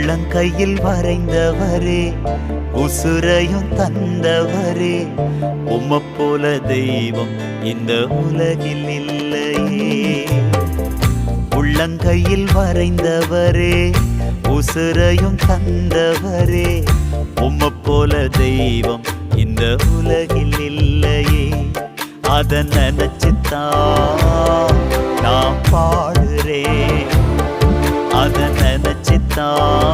உள்ளங்கையில் வரைந்தவரே, உசுரையும் தந்தவரே, உம்மை போல தெய்வம் இந்த உலகில் இல்லையே. உள்ளங்கையில் வரைந்தவரே, உசுரையும் தந்தவரே, உம்மை போல தெய்வம் இந்த உலகில் இல்லையே. அத நினைச்சுத்தான் நான் பாடுறேன், அத நினைச்சுத்தான்